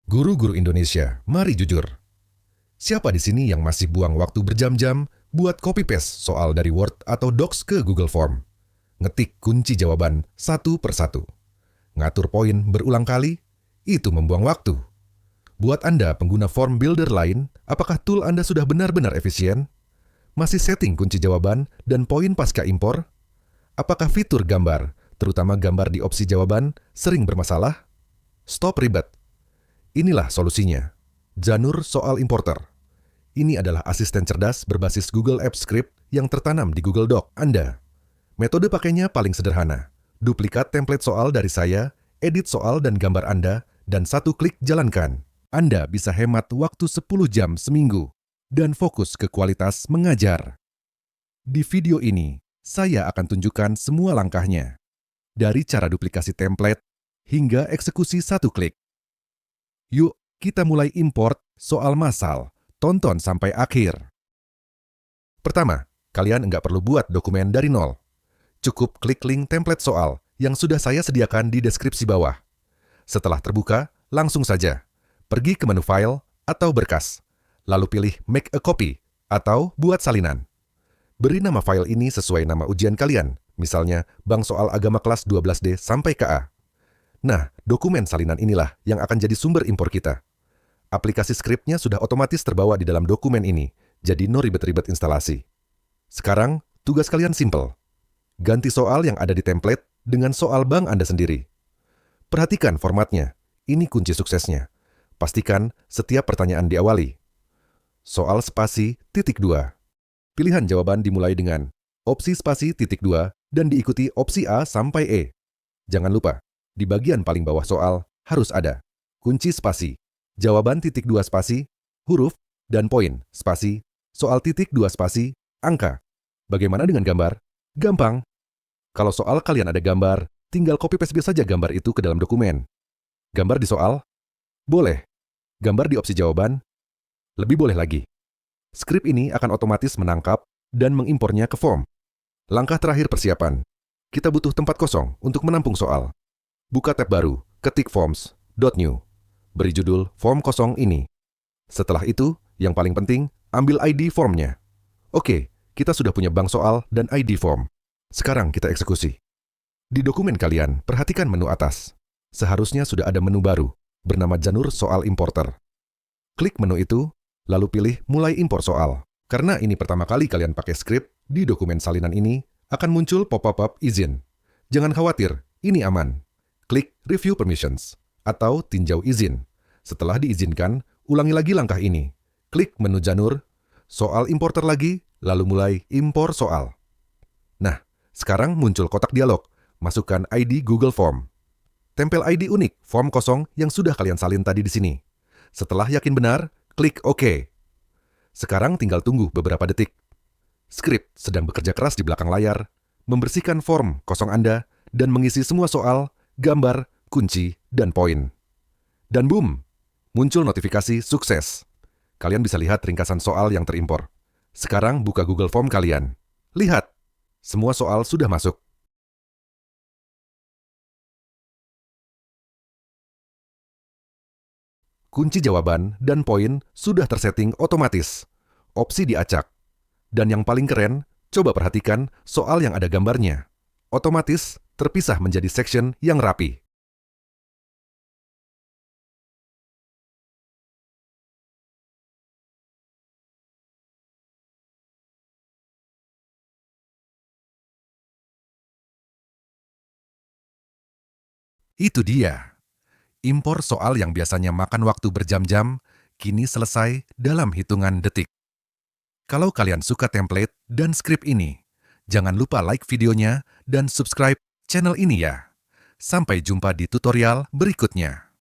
Guru-guru Indonesia, mari jujur. Siapa di sini yang masih buang waktu berjam-jam buat copy-paste soal dari Word atau Docs ke Google Form? Ngetik kunci jawaban satu persatu. Ngatur poin berulang kali? Itu membuang waktu. Buat Anda pengguna form builder lain, apakah tool Anda sudah benar-benar efisien? Masih setting kunci jawaban dan poin pasca impor? Apakah fitur gambar, terutama gambar di opsi jawaban, sering bermasalah? Stop ribet. Inilah solusinya. Janur Soal Importer. Ini adalah asisten cerdas berbasis Google Apps Script yang tertanam di Google Doc Anda. Metode pakainya paling sederhana. Duplikat template soal dari saya, edit soal dan gambar Anda, dan satu klik jalankan. Anda bisa hemat waktu 10 jam seminggu dan fokus ke kualitas mengajar. Di video ini, saya akan tunjukkan semua langkahnya. Dari cara duplikasi template hingga eksekusi satu klik. Yuk, kita mulai import soal massal. Tonton sampai akhir. Pertama, kalian nggak perlu buat dokumen dari nol. Cukup klik link template soal yang sudah saya sediakan di deskripsi bawah. Setelah terbuka, langsung saja pergi ke menu File atau Berkas, lalu pilih Make a Copy atau Buat Salinan. Beri nama file ini sesuai nama ujian kalian, misalnya Bank Soal Agama kelas 12D sampai KA. Nah, dokumen salinan inilah yang akan jadi sumber impor kita. Aplikasi skripnya sudah otomatis terbawa di dalam dokumen ini, jadi no ribet-ribet instalasi. Sekarang, tugas kalian simple. Ganti soal yang ada di template dengan soal bank Anda sendiri. Perhatikan formatnya, ini kunci suksesnya. Pastikan setiap pertanyaan diawali. Soal spasi titik 2. Pilihan jawaban dimulai dengan opsi spasi titik 2 dan diikuti opsi A sampai E. Jangan lupa, di bagian paling bawah soal harus ada kunci spasi, jawaban titik 2 spasi, huruf, dan poin, spasi, soal titik 2 spasi, angka. Bagaimana dengan gambar? Gampang. Kalau soal kalian ada gambar, tinggal copy-paste saja gambar itu ke dalam dokumen. Gambar di soal? Boleh. Gambar di opsi jawaban? Lebih boleh lagi. Skrip ini akan otomatis menangkap dan mengimpornya ke form. Langkah terakhir persiapan. Kita butuh tempat kosong untuk menampung soal. Buka tab baru, ketik forms.new. Beri judul form kosong ini. Setelah itu, yang paling penting, ambil ID formnya. Oke, kita sudah punya bank soal dan ID form. Sekarang kita eksekusi. Di dokumen kalian, perhatikan menu atas. Seharusnya sudah ada menu baru, bernama Janur Soal Importer. Klik menu itu, lalu pilih Mulai Impor Soal. Karena ini pertama kali kalian pakai skrip, di dokumen salinan ini akan muncul pop-up izin. Jangan khawatir, ini aman. Klik Review Permissions atau tinjau izin. Setelah diizinkan, ulangi lagi langkah ini. Klik menu Janur, Soal Importer lagi, lalu mulai Impor Soal. Nah, sekarang muncul kotak dialog. Masukkan ID Google Form. Tempel ID unik form kosong yang sudah kalian salin tadi di sini. Setelah yakin benar, klik OK. Sekarang tinggal tunggu beberapa detik. Skrip sedang bekerja keras di belakang layar, membersihkan form kosong Anda, dan mengisi semua soal, gambar, kunci, dan poin. Dan boom, muncul notifikasi sukses. Kalian bisa lihat ringkasan soal yang terimpor. Sekarang buka Google Form kalian. Lihat, semua soal sudah masuk. Kunci jawaban dan poin sudah tersetting otomatis. Opsi diacak. Dan yang paling keren, coba perhatikan soal yang ada gambarnya. Otomatis terpisah menjadi section yang rapi. Itu dia. Impor soal yang biasanya makan waktu berjam-jam, kini selesai dalam hitungan detik. Kalau kalian suka template dan skrip ini, jangan lupa like videonya dan subscribe channel ini ya. Sampai jumpa di tutorial berikutnya.